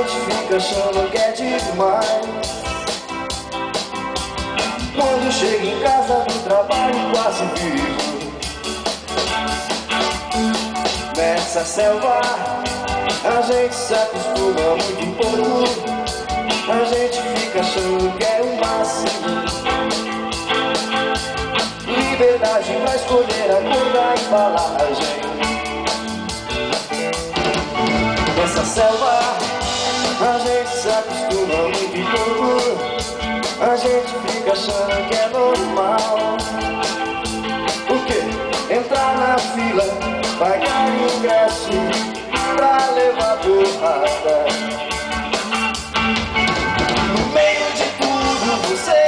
gente fica achando que é demais. Quando chega em casa do trabalho quase vivo, nessa selva a gente se acostuma muito pouco. A gente fica achando que é o máximo. Liberdade pra escolher a cor da embalagem. Nessa selva a gente se acostuma muito pouco. A gente fica achando que é normal. O quê? Entrar na fila, pagar ingresso pra levar porrada. No meio de tudo você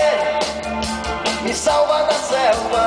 me salva da selva.